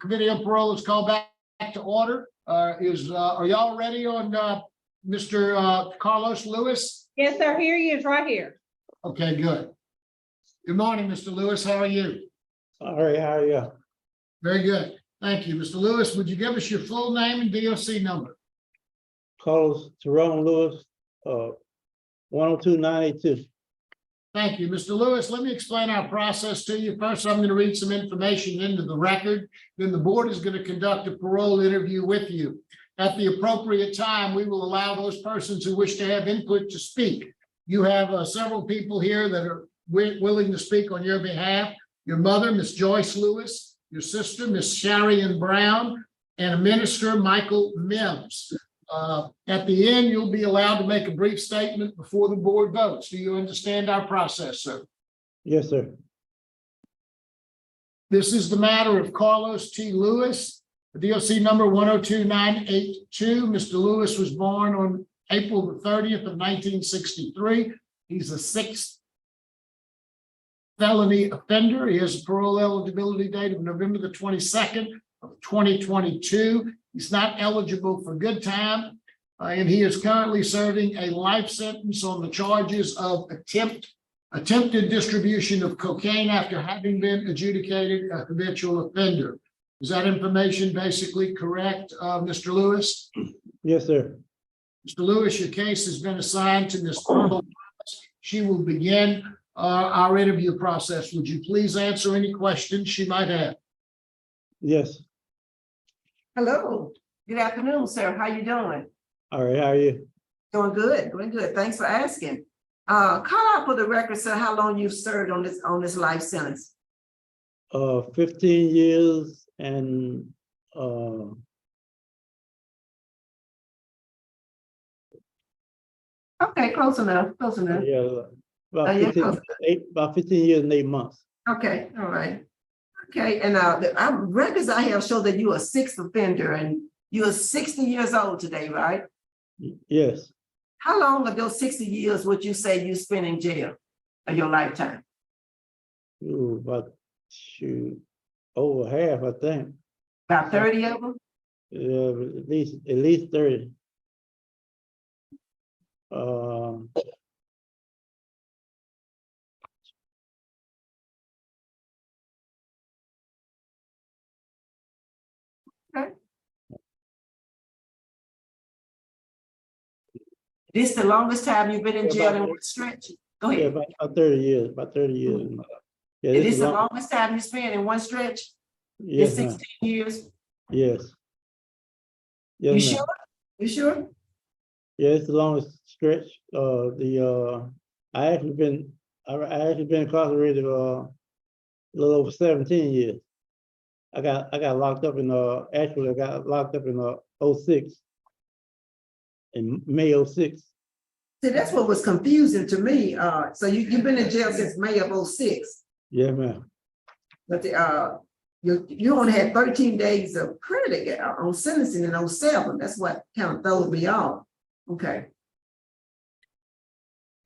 Committee on Parole is called back to order. Are y'all ready on Mr. Carlos Lewis? Yes, sir. Here he is, right here. Okay, good. Good morning, Mr. Lewis. How are you? All right, how are you? Very good. Thank you. Mr. Lewis, would you give us your full name and DOC number? Carlos Jerome Lewis, 102982. Thank you, Mr. Lewis. Let me explain our process to you. First, I'm going to read some information into the record. Then the board is going to conduct a parole interview with you. At the appropriate time, we will allow those persons who wish to have input to speak. You have several people here that are willing to speak on your behalf. Your mother, Miss Joyce Lewis, your sister, Miss Sharian Brown, and a minister, Michael Mims. At the end, you'll be allowed to make a brief statement before the board votes. Do you understand our process, sir? Yes, sir. This is the matter of Carlos T. Lewis, DOC number 102982. Mr. Lewis was born on April the 30th of 1963. He's a sixth felony offender. He has a parole eligibility date of November the 22nd of 2022. He's not eligible for good time, and he is currently serving a life sentence on the charges of attempted distribution of cocaine after having been adjudicated a habitual offender. Is that information basically correct, Mr. Lewis? Yes, sir. Mr. Lewis, your case has been assigned to Ms. Parole. She will begin our interview process. Would you please answer any questions she might have? Yes. Hello, good afternoon, sir. How you doing? All right, how are you? Doing good. Thanks for asking. Call out for the record, sir, how long you've served on this life sentence. 15 years and Okay, close enough. yeah, Oh, yeah, close. about 15 years and 8 months. Okay, all right. Okay, and the records I have show that you are a sixth offender and you are 60 years old today, right? Yes. How long of those 60 years would you say you spent in jail of your lifetime? Ooh, about over half, I think. About 30 of them? At least 30. This the longest time you've been in jail in one stretch? Go Yeah, ahead. about 30 years. About 30 years. Yeah, Is this the longest time you spent in one stretch? Yes, In ma'am. 16 years? Yes. You Yes, ma'am. sure? You sure? Yeah, it's the longest stretch. I actually been incarcerated a little over 17 years. I got locked up in actually I got locked up in 06, in May 06. See, that's what was confusing to me. So you've been in jail since May of 06, Yeah, ma'am. but you only had 13 days of credit on sentencing in 07. That's what kind of throws me off. Okay.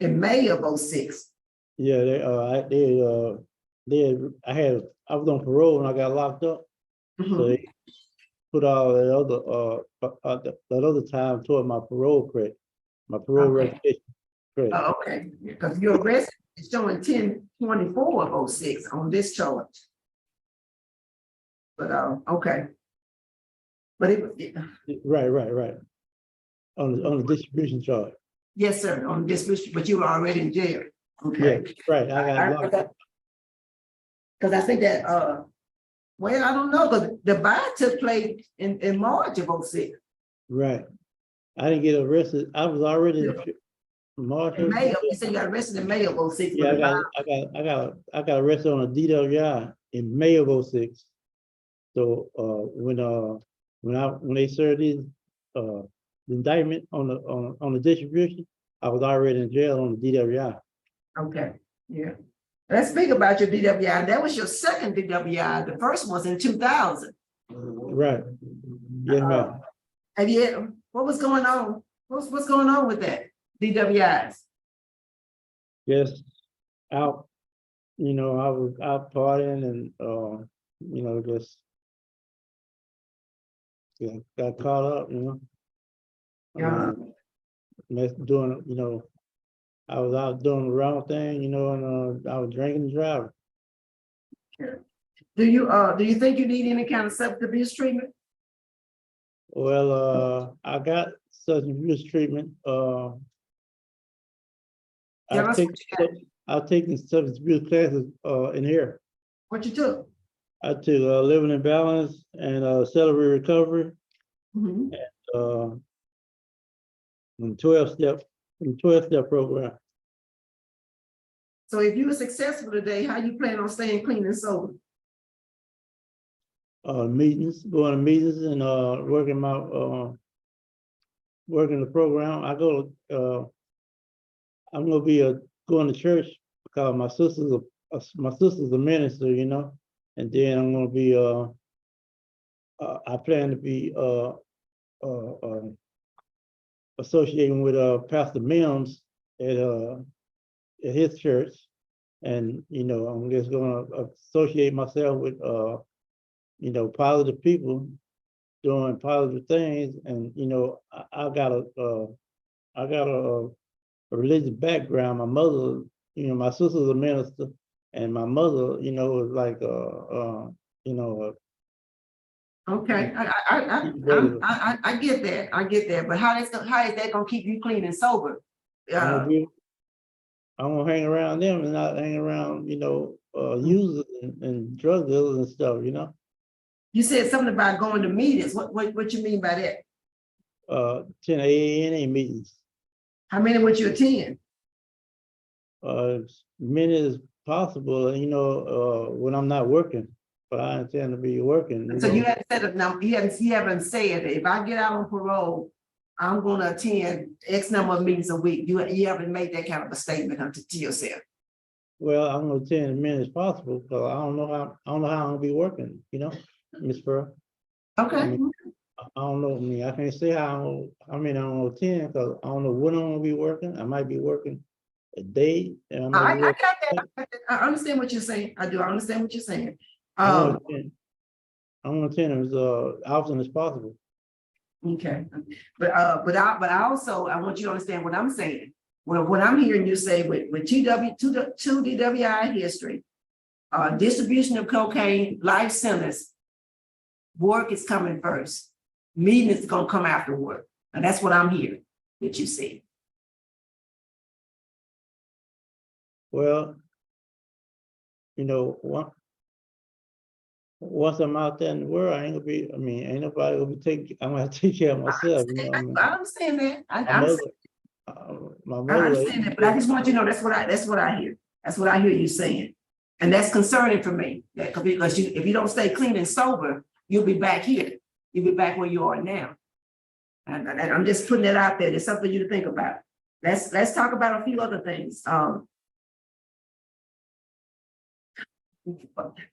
In May of 06. Yeah, I was on parole when I got locked up. So they put all that other time toward my parole credit, my parole revocation credit. Oh, okay, because your arrest is showing 10/24 of 06 on this charge. But okay. But Right. On the distribution charge. yes, sir, on this, but you were already in jail. Yeah, Okay. right. I got locked up. Because I think that well, I don't know, but the buy took place in March of 06. Right. I didn't get arrested. I was already in March. In May, you said you got arrested in May of 06. Yeah, I got arrested on a DWI in May of 06. So when they served the indictment on the distribution, I was already in jail on the DWI. Okay, yeah. Let's speak about your DWI. That was your second DWI. The first was in 2000. Right. Yes, ma'am. And yet, what was going on? What's going on with that DWIs? Just out, I was out partying and just got caught up, you know. Yeah. Doing, you know, I was out doing the wrong thing, you know, and I was drinking and driving. Do you think you need any kind of substance abuse treatment? Well, I got substance abuse treatment. Tell I've us taken, what you got. I've taken substance abuse classes in here. What you took. I took living in balance and celebrate recovery, Mhm. uh, and 12-step program. So if you were successful today, how you plan on staying clean and sober? Meetings, going to meetings and working the program. I'm gonna be going to church because my sister's a minister, you know, and then I'm gonna be I plan to be associating with Pastor Mims at his church, and you know I'm just gonna associate myself with you know, positive people doing positive things, and you know I got a religious background. My mother, you know, my sister's a minister, and my mother, you know, was like you know, Okay, regular. I get that, but how is that gonna keep you clean and sober? I'm gonna hang around them and not hang around, you know, users and drug dealers and stuff, you know. You said something about going to meetings. What you mean by that? 10 AANA meetings, How many would you attend? as many as possible, you know, when I'm not working, but I intend to be working. So know. you haven't said it now, you haven't said, if I get out on parole, I'm gonna attend X number of meetings a week. You haven't made that kind of a statement to yourself. Well, I'm gonna attend as many as possible, because I don't know how I'm gonna be working, you know, Miss Pearl. Okay. I mean, I don't know, I mean, I can't say I mean, I'm gonna attend, because I don't know when I'm gonna be working. I might be working a day, and I might I be got working. that. I understand what you're saying. I do. I understand what you're saying. I want to attend. I want to attend as often as possible. Okay, but I also, I want you to understand what I'm saying. What I'm hearing you say with two DWI history, distribution of cocaine, life sentence, work is coming first. Meeting is gonna come after work. And that's what I'm hearing that you said. Well, you know, once I'm out there in the world, I ain't gonna be, I mean, ain't nobody gonna be I'm gonna have to take care of myself, you know what I mean? I understand that. My mother, my I mother. understand that, but I just want you to know that's what I hear. That's what I hear you saying. And that's concerning for me. Because if you don't stay clean and sober, you'll be back here. You'll be back where you are now. And I'm just putting it out there. There's something for you to think about. Let's talk about a few other things.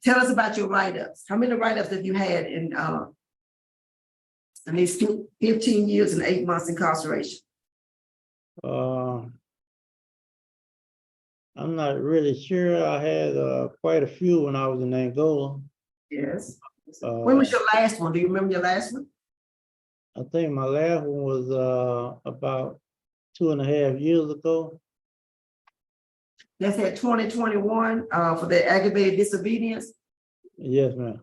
Tell us about your write-ups. How many write-ups have you had in these 15 years and 8 months incarceration? I'm not really sure. I had quite a few when I was in Angola. Yes. When was your last one? Do you remember your last one? I think my last one was about 2.5 years ago. That's at 2021 for the aggravated disobedience. Yes, ma'am.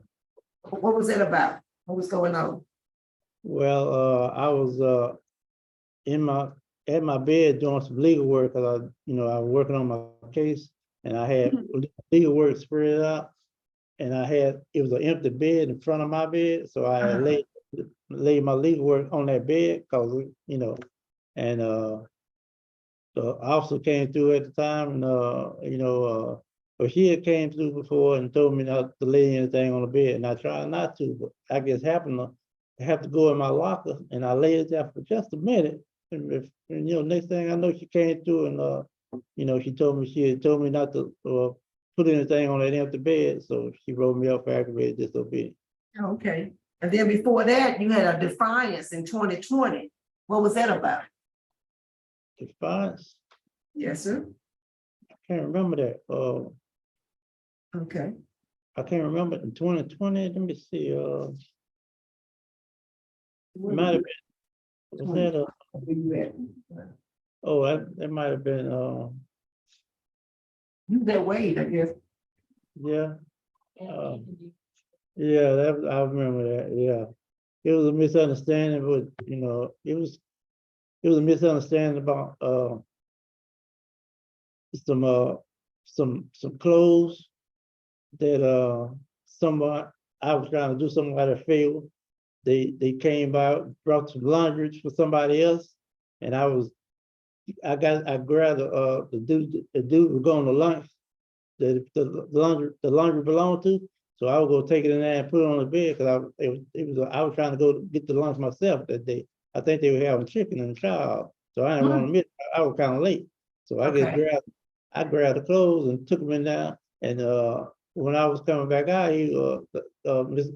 What was that about? What was going on? Well, I was at my bed doing some legal work, because I was working on my case, and I had legal work spread out, and it was an empty bed in front of my bed, so I had laid my legal work on that bed, because and the officer came through at the time, and but she had came through before and told me not to lay anything on the bed, and I tried not to, but I just happened to have to go in my locker, and I laid there for just a minute, and next thing I know, she came through, and she had told me not to put anything on that empty bed, so she wrote me up for aggravated disobedience. Okay. And then before that, you had a defiance in 2020. What was that about? Defiance? Yes, sir. I can't remember that. Okay. I can't remember in 2020. Let me see. might have been, was that Where you at? oh, that might have been, You that Wade, I guess. yeah. Yeah, I remember that, yeah. It was a misunderstanding, but, it was a misunderstanding about, some clothes that, someone, I was trying to do something at a favor. They came by, brought some laundry for somebody else, and I grabbed, the dude was going to lunch, the laundry belonged to. So I was gonna take it in there and put it on the bed, because I was trying to go get the lunch myself that day. I think they were having chicken in the shower, so I didn't want to miss, I was kind of late. So Okay. I grabbed the clothes and took them in there, and, when I was coming back out, Miss,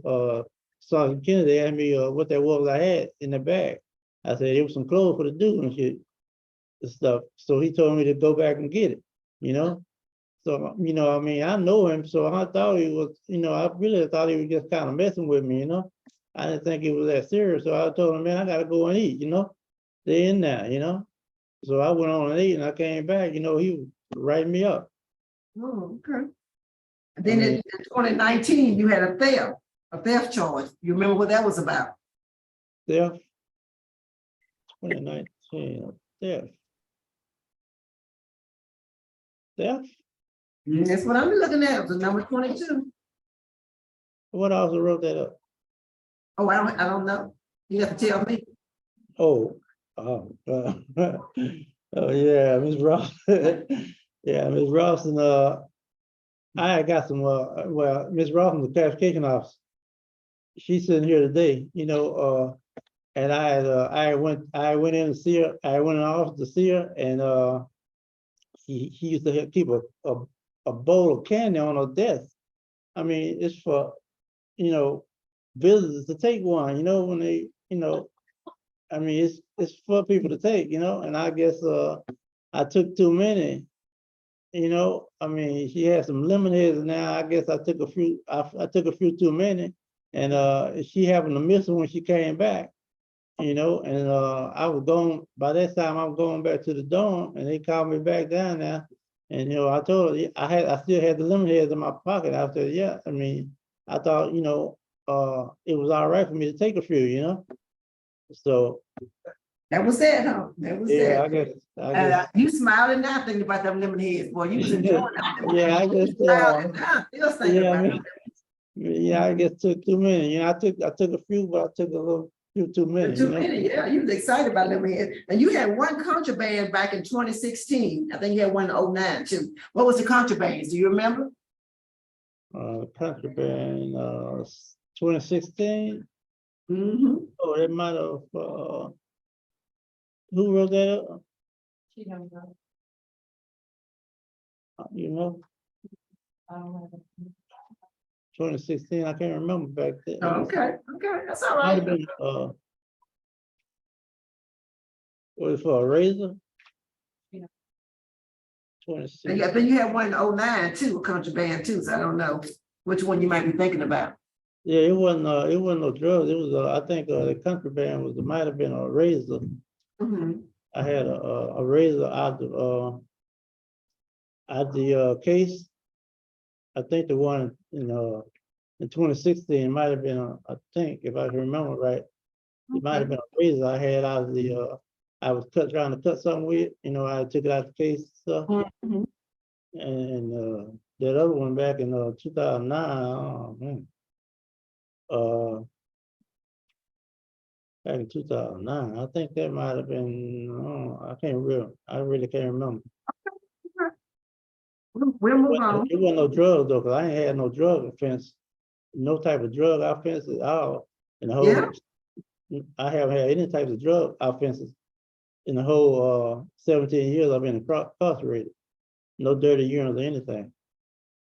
Sergeant Kennedy asked me, what that was I had in the bag. I said, it was some clothes for the dude and shit, and stuff. So he told me to go back and get it, you know? So, I mean, I know him, so I thought he was, I really thought he was just kind of messing with me, I didn't think it was that serious, so I told him, man, I gotta go and eat, Stay in there. So I went on and ate, and I came back, he was writing me up. Oh, okay. And then I mean, in 2019, you had a theft charge. You remember what that was about? theft, 2019, theft. Theft? That's what I'm looking at, the number 22. What also wrote that up? Oh, I don't know. You have to tell me. Oh, oh yeah, Miss Ross. Yeah, Miss Ross and I had got some well, Miss Ross was the classification officer. She's sitting here today, and I went in to see her, I went in the office to see her, and he used to keep a bowl of candy on her desk. I mean, it's for, visitors to take one, when they, I mean, it's for people to take, and I guess I took too many, I mean, she had some lemonades now. I guess I took a few, I took a few too many, and she happened to miss them when she came back, and I was going, by that time I was going back to the dorm, and they called me back down there. And I told her I still had the lemonades in my pocket. I said, yeah, I mean, I thought, it was all right for me to take a few. So That was it, huh? That was yeah, it. I guess. You smiling now thinking about them lemon heads, boy. You was enjoying them. Yeah, I guess. Smiling now, still thinking Yeah, I about mean, yeah, I guess took too many. I took a few, but I took a little few too many. too many. Yeah, you was excited about lemon heads. And you had one contraband back in 2016. I think you had one in 2009 too. What was the contraband? Do you remember? Contraband, 2016. Mm-hmm. Oh, it might have. Who wrote that up? She don't know. You know, I don't know. 2016. I can't remember back then. Okay, that's all Might right. have been. Was it for a razor? Yeah. 26. And I think you had one in 2009 too, a contraband too. So I don't know which one you might be thinking about. Yeah, it wasn't no drugs. It was I think the contraband was, it might have been a razor. Mm-hmm. I had a razor out the case. I think the one in 2016 might have been I think, if I can remember right, it might have been a razor I had out of the I was trying to cut something with. I took it out the case stuff. Mm-hmm. And that other one back in 2009. Oh, man. Back in 2009, I think that might have been. I really can't remember. We'll move on. It wasn't no drugs though, because I ain't had no drug offense, no type of drug offense at all. In the whole, Yeah. I haven't had any types of drug offenses in the whole 17 years I've been incarcerated. No dirty urines or anything.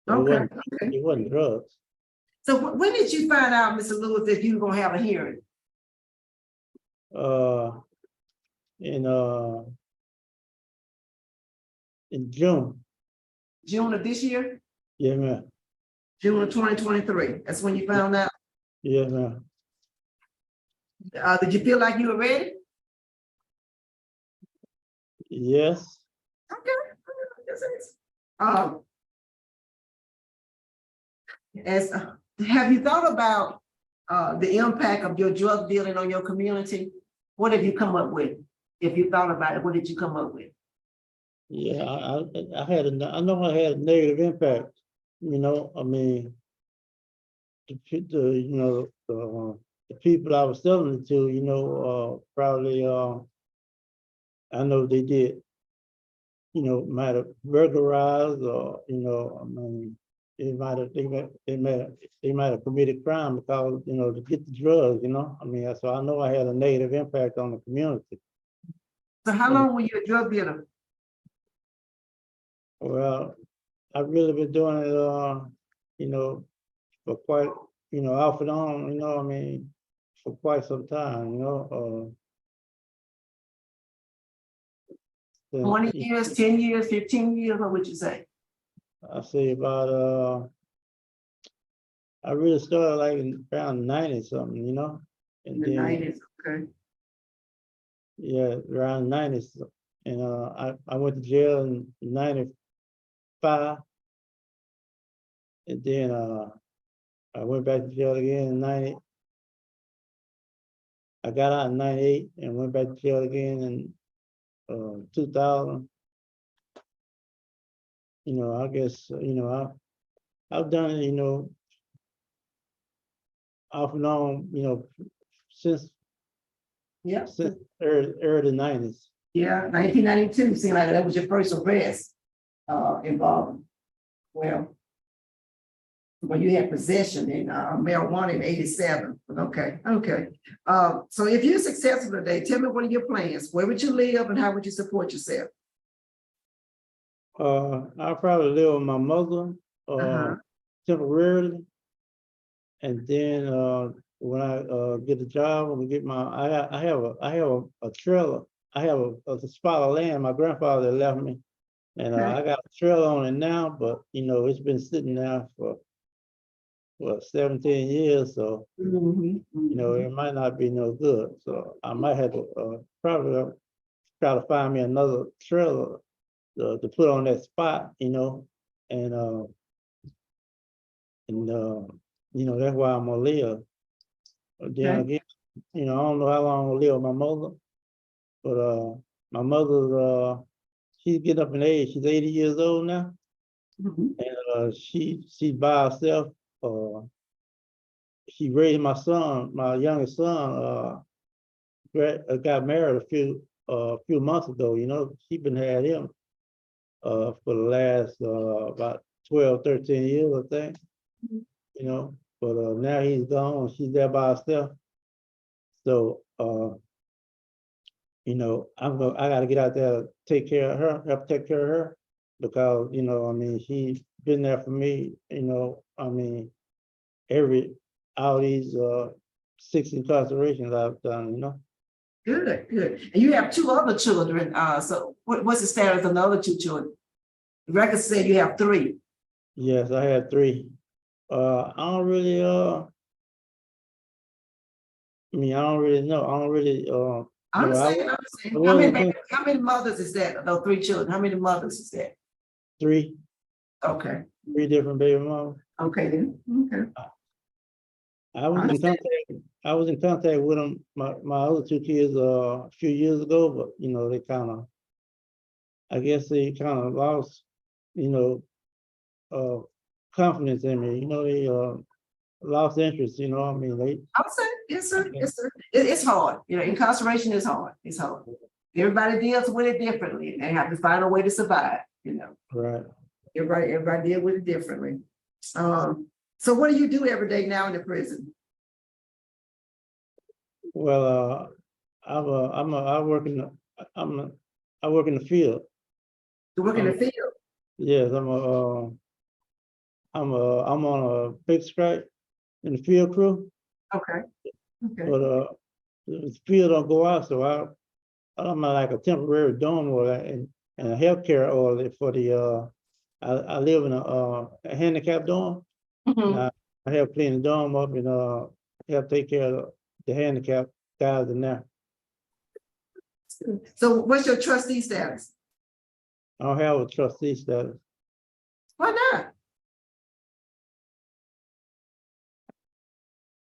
So Okay. it wasn't drugs. So when did you find out, Mr. Lewis, that you were gonna have a hearing? In June. June of this year? Yeah, man. June of 2023. That's when you found out? Yeah, man. Did you feel like you were ready? Yes, Um, as, have you thought about, the impact of your drug dealing on your community? What have you come up with? If you thought about it, what did you come up with? yeah, I know I had a negative impact, you know, I mean, the people I was selling it to, you know, probably, I know they did, you know, might have burglarized or, you know, I mean, they might have committed crime because, you know, to get the drugs, you know, I mean, so I know I had a negative impact on the community. So how long were you a drug dealer? Well, I've really been doing it, you know, for quite, you know, off and on, you know, I mean, for quite some time, you know, 20 since, years, 10 years, 15 years, what would you say? I say about, I really started like in around 90 something, you know, In and the then, 90s, okay. yeah, around 90, and, I went to jail in 95, and then, I went back to jail again in 90. I got out in 98 and went back to jail again in, 2000. You know, I guess, you know, I've done it, you know, off and on, you know, since Yeah, since early 90s. yeah, 1992 seemed like that was your first arrest, involved. Well, when you had possession in, marijuana in 87, okay, okay. So if you're successful today, tell me what are your plans? Where would you live and how would you support yourself? I'll probably live with my mother, Uh-huh. temporarily. And then, when I, get a job, when we get I have a trailer. I have a spot of land my grandfather left me. And, Okay. I got a trailer on it now, but, you know, it's been sitting there for, what, 17 years, so, Mhm, you know, mhm. it might not be no good. So I might have to, probably try to find me another trailer to put on that spot, you know, and, and, you know, that's why I'm gonna live. But then Okay. again, you know, I don't know how long I'll live with my mother, but, my mother's, she's getting up in age. She's 80 years old now, Mhm. and, she's by herself. She raised my son, my youngest son, got married a few months ago, you know, she been had him, for the last, about 12, 13 years, I think, Mhm. you know, but, now he's gone, she's there by herself. So, you know, I gotta get out there, take care of her, help take care of her, because, you know, I mean, she's been there for me, you know, I mean, all these, 6 incarcerations I've done, you know. Good, good. And you have two other children. So what's the status of the other two children? The record said you have three. Yes, I had 3. I don't really, I mean, I don't really know. I don't really, I well, understand, I I understand. wasn't think How many mothers is that? Those three children, how many mothers is that? 3, Okay, 3 different baby mamas. okay then, okay. I was in Understand. contact, I was in contact with them, my other 2 kids, a few years ago, but, you know, they kind of, I guess they kind of lost, you know, confidence in me. You know, they, lost interest, you know, I mean, I'm saying, yes, sir, yes, sir. It's hard, you know, incarceration is hard, it's hard. Everybody deals with it differently, and they have to find a way to survive, you know. right. Everybody deal with it differently. So what do you do every day now in the prison? Well, I work in the field. To work in the field? Yes, I'm on a big strike in the field crew, Okay, okay. but, the field don't go out, so I'm like a temporary dorm or and a healthcare order for the, I live in a handicap dorm. Mhm. And I help clean the dorm up and, help take care of the handicap guys in there. So what's your trustee status? I don't have a trustee status. Why not?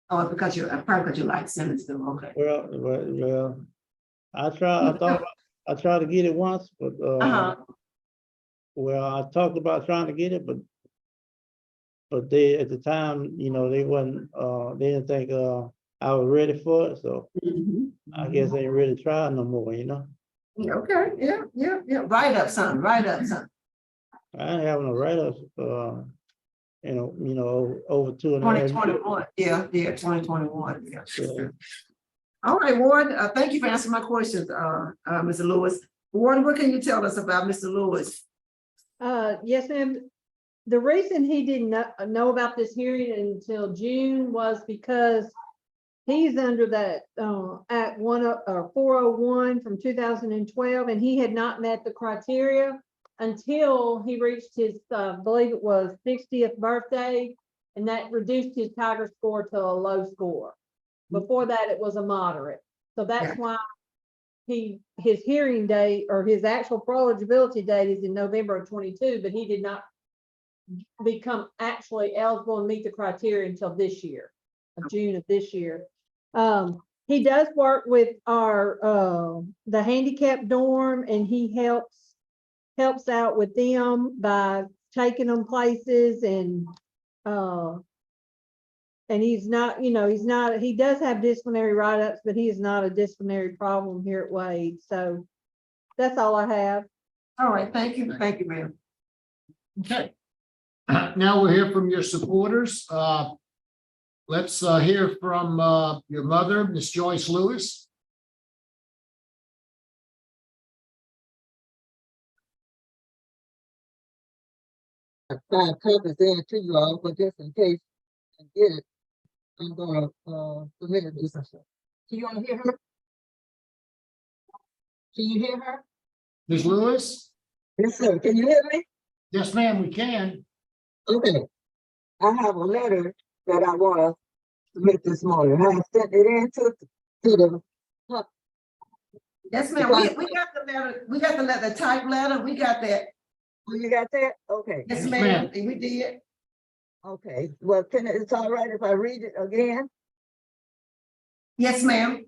Oh, because you're, probably because you like Simmons, though, okay. Well, I tried to get it once, but, Uh-huh, well, I talked about trying to get it, but they, at the time, you know, they wasn't, they didn't think, I was ready for it, so mhm. I guess they ain't really trying no more, you know? Okay, yeah, write up something. I ain't having no write-ups, over 2.5 Twenty years. twenty-one, yeah, 2021, yeah. Yeah. All right, Ward, thank you for answering my questions, Mr. Lewis. Ward, what can you tell us about Mr. Lewis? Yes, ma'am. The reason he didn't know about this hearing until June was because he's under that Act 401 from 2012, and he had not met the criteria until he reached his, I believe it was 60th birthday, and that reduced his Tiger score to a low score. Before that, it was a moderate. So that's why his hearing date or his actual parole eligibility date is in November of 22, but he did not become actually eligible and meet the criteria until this year, of June of this year. He does work with our the handicap dorm, and he helps out with them by taking them places, and he's not, he does have disciplinary write-ups, but he is not a disciplinary problem here at Wade. So that's all I have. All right, thank you, ma'am. Okay. Now we'll hear from your supporters. Let's hear from your mother, Miss Joyce Lewis. Five copies there to you all, but just in case I get it, I'm gonna submit it. Can you wanna hear her? Can you hear her? Ms. Lewis? Yes, sir. Can you hear me? Yes, ma'am, we can. Okay. I have a letter that I wanna submit this morning. I have sent it in to the Yes, ma'am, we got the letter, the type letter, we got that. Oh, you got that? Okay. Yes, Yes, ma'am, ma'am. we did. Okay. Well, it's all right if I read it again? Yes, ma'am.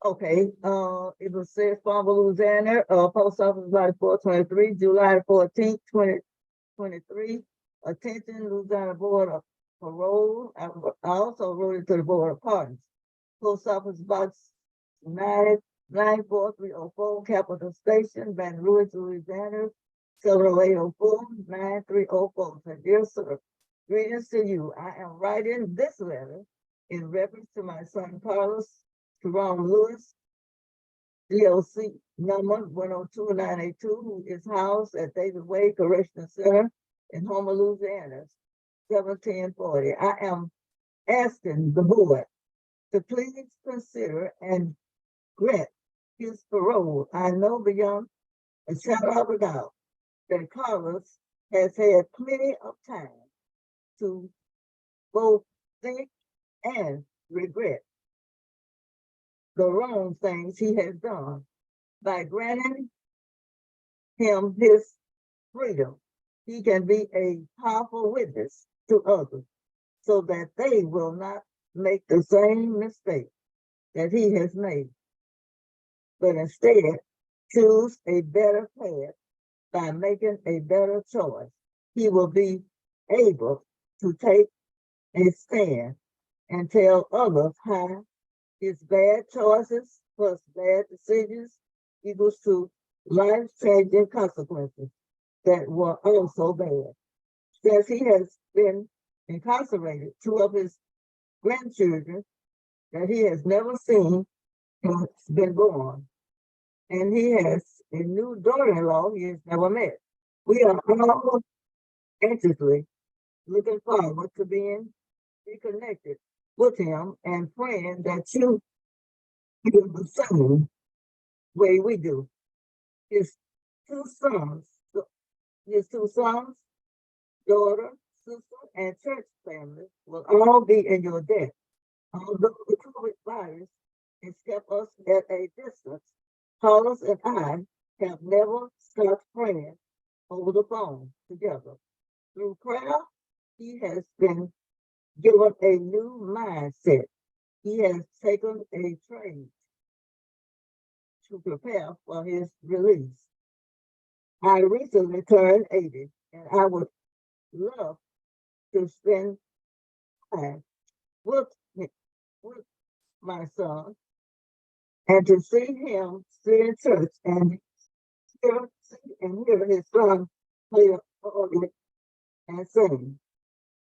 Okay, it was said Farmville, Louisiana, post office box 423, July 14th, 2023. Attention, Louisiana Board of Parole. I also wrote it to the Board of Pardons. Post office box 94304, Capitol Station, Baton Rouge, Louisiana, 70804, 9304. So, dear sir, greetings to you. I am writing this letter in reference to my son Carlos Jerome Lewis, DOC number 102982, who is housed at David Wade Correctional Center in Homer, Louisiana, 1740. I am asking the board to please consider and grant his parole. I know beyond a shadow of a doubt that Carlos has had plenty of time to both think and regret the wrong things he has done. By granting him his freedom, he can be a powerful witness to others so that they will not make the same mistake that he has made, but instead choose a better path by making a better choice. He will be able to take a stand and tell others how his bad choices plus bad decisions equals to life-changing consequences that were also bad. Since he has been incarcerated, two of his grandchildren that he has never seen has been born, and he has a new daughter-in-law he has never met. We are all anxiously looking forward to being reconnected with him and praying that you feel the same way we do. His two sons, daughter, sister, and church family will all be in your debt. Although the COVID virus is kept us at a distance. Carlos and I have never stopped praying over the phone together. Through prayer, he has been given a new mindset. He has taken a trade to prepare for his release. I recently turned 80, and I would love to spend time with, with my son and to see him sit in church and hear his son play the organ and sing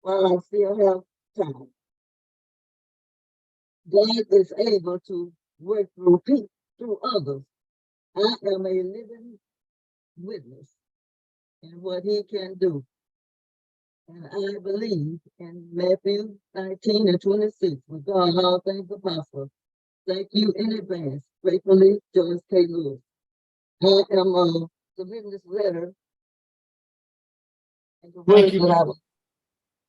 while I still have time. God is able to work through people, through others. I am a living witness in what he can do. And I believe in Matthew 19 and 26, with God all things are possible. Thank you in advance. Gratefully, Joyce K. Lewis. I am submitting this letter. And the Thank words you. that I was-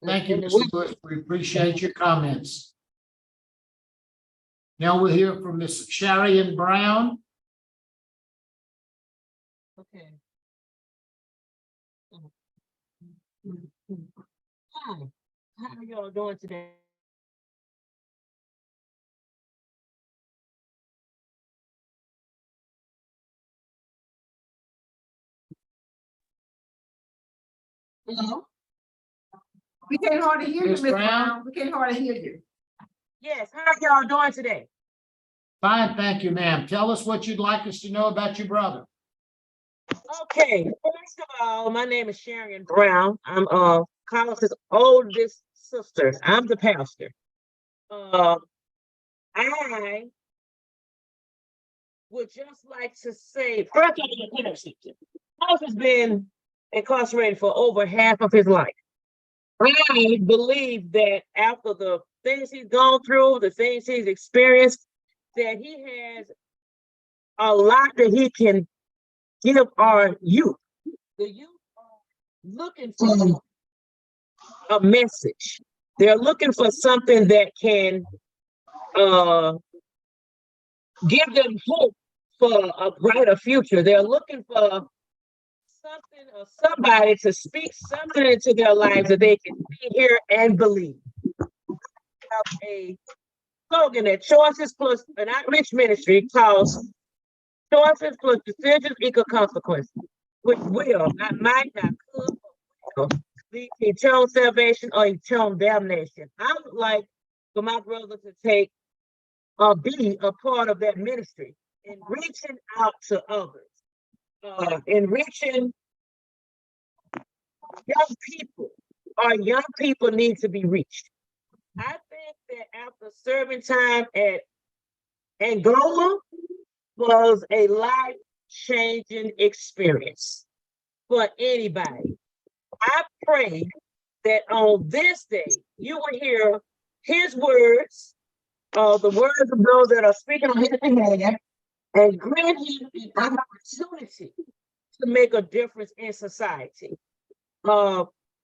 Thank you, and the Mr. words- Lewis. We appreciate your comments. Now we'll hear from Ms. Sharian Brown. Okay. Hi, how are y'all doing today? Hello? We can't hardly hear you, Ms. Ms. Brown? Brown. We can't hardly hear you. Yes, how are y'all doing today? Fine, thank you, ma'am. Tell us what you'd like us to know about your brother. Okay, first of all, my name is Sharon Brown. I'm Carlos's oldest sister. I'm the pastor. I would just like to say, first I'm gonna put up something. Carlos has been incarcerated for over half of his life. I believe that after the things he's gone through, the things he's experienced, that he has a lot that he can give our youth. The youth are looking for a message. They're looking for something that can give them hope for a brighter future. They're looking for something or somebody to speak something into their lives that they can see, hear, and believe. Have a slogan that Choices Plus an outreach ministry calls Choices Plus Decisions Equal Consequences, which will, not might, not could, or will lead to eternal salvation or eternal damnation. I would like for my brother to take or be a part of that ministry in reaching out to others, in reaching young people. Our young people need to be reached. I think that after serving time at Angola was a life-changing experience for anybody. I pray that on this day, you will hear his words, the words of those that are speaking on his behalf, and grant him an opportunity to make a difference in society.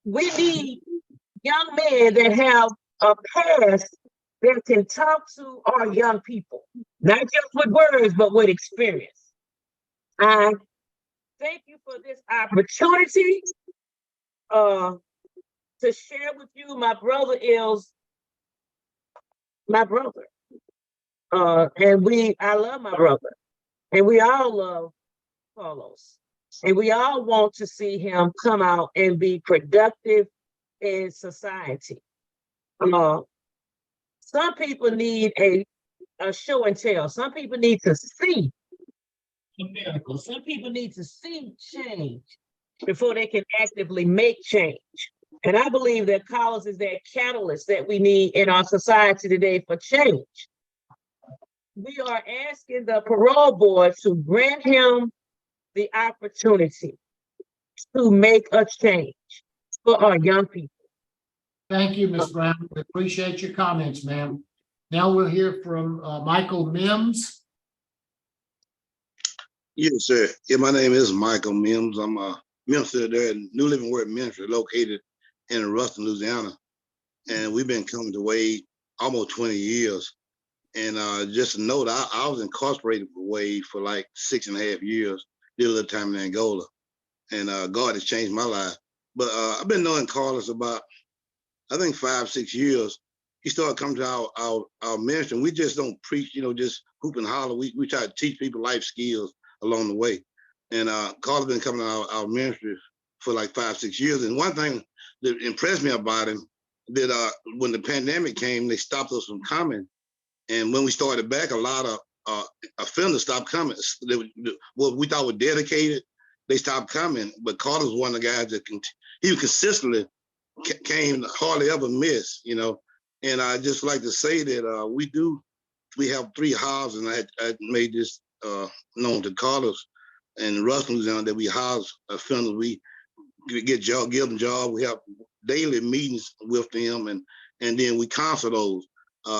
We need young men that have a past that can talk to our young people, not just with words, but with experience. I thank you for this opportunity to share with you. My brother is my brother. I love my brother, and we all love Carlos, and we all want to see him come out and be productive in society. Some people need a show and tell. Some people need to see a miracle. Some people need to see change before they can actively make change. And I believe that Carlos is that catalyst that we need in our society today for change. We are asking the parole board to grant him the opportunity to make a change for our young people. Thank you, Ms. Brown. We appreciate your comments, ma'am. Now we'll hear from Michael Mims. Yes, sir. Yeah, my name is Michael Mims. I'm a minister there at New Living Word Ministry located in Ruston, Louisiana. And we've been coming to Wade almost 20 years. And just a note, I was incarcerated for like 6.5 years, did a little time in Angola. And God has changed my life. But I've been knowing Carlos about, I think 5-6 years. He started coming to our ministry, and we just don't preach, just hoop and holler. We try to teach people life skills along the way. And Carlos been coming to our ministry for like 5-6 years. And one thing that impressed me about him, that when the pandemic came, they stopped us from coming. And when we started back, a lot of offenders stopped coming. What we thought were dedicated, they stopped coming. But Carlos was one of the guys that he was consistently came, hardly ever miss, And I just like to say that we have 3 houses, and I made this known to Carlos and Russell, that we house offenders. We give them jobs. We have daily meetings with them, and then we counsel those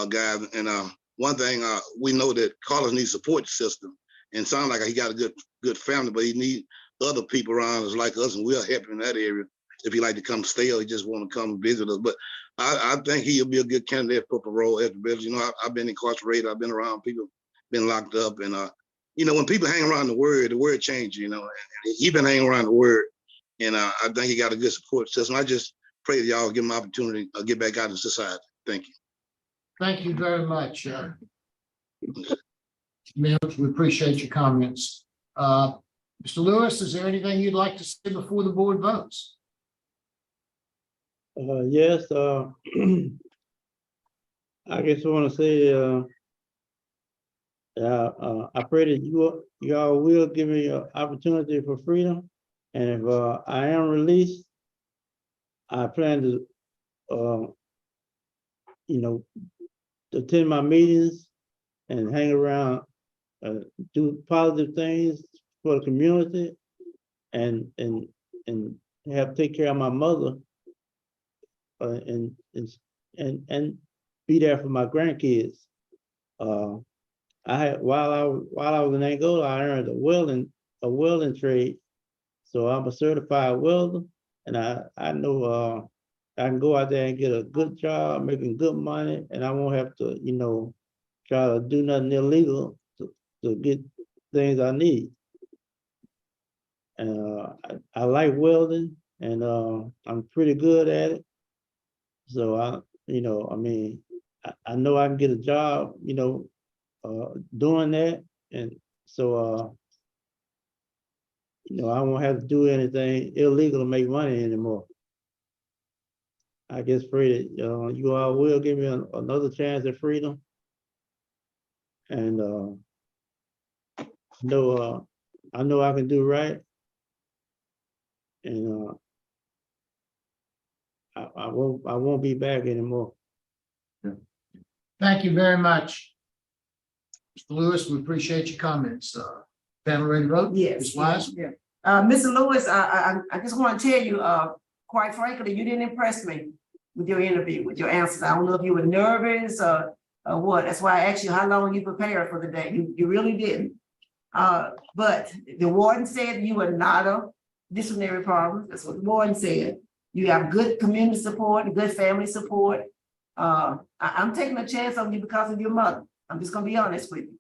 guys. And one thing we know that Carlos needs a support system, and sounds like he got a good family, but he needs other people around us like us, and we'll help him in that area. If he like to come stay or he just want to come visit us. But I think he'll be a good candidate for parole eligibility. I've been incarcerated. I've been around people, been locked up. And, when people hang around the word changes, and he's been hanging around the word. And I think he got a good support system. I just pray that y'all give him an opportunity to get back out in society. Thank you. Thank you very much. Mims, we appreciate your comments. Mr. Lewis, is there anything you'd like to say before the board votes? Yes, I just want to say, I pray that y'all will give me an opportunity for freedom. And if I am released, I plan to, attend my meetings and hang around, do positive things for the community, and have take care of my mother. And be there for my grandkids. While I was in Angola, I earned a welding trade. So I'm a certified welder, and I know I can go out there and get a good job, making good money, and I won't have to, try to do nothing illegal to get things I need. And I like welding, and I'm pretty good at it. So I know I can get a job, doing that. And so, I won't have to do anything illegal to make money anymore. I just pray that you all will give me another chance at freedom. And I know I can do right. And I won't be back anymore. Thank you very much. Mr. Lewis, we appreciate your comments. Panel ready to vote? Yes. Ms. Wise? Yeah. Mr. Lewis, I just want to tell you, quite frankly, you didn't impress me with your interview, with your answers. I don't know if you were nervous or what. That's why I asked you how long you prepared for the day. You really didn't. But the warden said you were not a disciplinary problem. That's what the warden said. You have good community support, good family support. I'm taking a chance on you because of your mother. I'm just gonna be honest with you.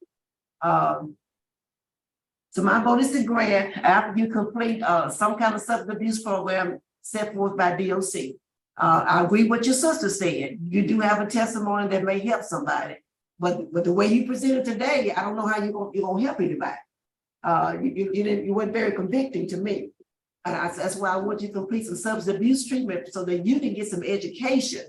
So my vote is to grant after you complete some kind of substance abuse program set forth by DOC. I agree with your sister said. You do have a testimony that may help somebody, but the way you presented today, I don't know how you're gonna help anybody. You weren't very convicting to me. And that's why I want you to complete some substance abuse treatment so that you can get some education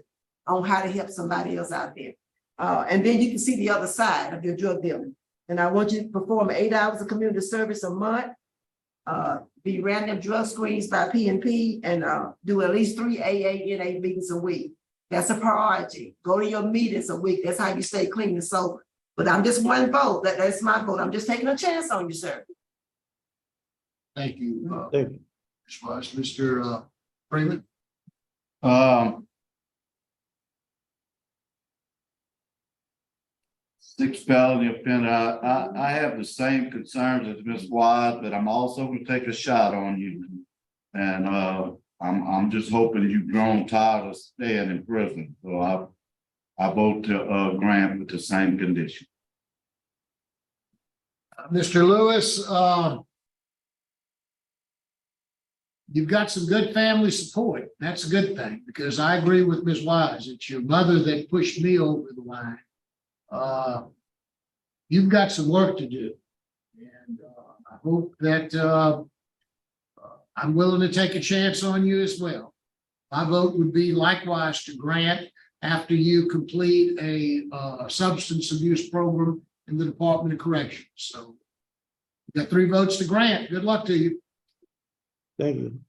on how to help somebody else out there. And then you can see the other side of your drug dealing. And I want you to perform 8 hours of community service a month, be random drug screens by PNP, and do at least 3 AA/NA meetings a week. That's a priority. Go to your meetings a week. That's how you stay clean and sober. But I'm just one vote. That's my vote. I'm just taking a chance on you, sir. Thank you. Thank you. Ms. Wise. Mr. Freeman? Six felony offender. I have the same concerns as Ms. Wise, but I'm also gonna take a shot on you. And I'm just hoping you've grown tired of staying in prison. So I vote to, grant with the same condition. Mr. Lewis, you've got some good family support. That's a good thing, because I agree with Ms. Wise. It's your mother that pushed me over the line. You've got some work to do. And I hope that I'm willing to take a chance on you as well. My vote would be likewise to grant after you complete a substance abuse program in the Department of Corrections. So you got 3 votes to grant. Good luck to you. Thank you.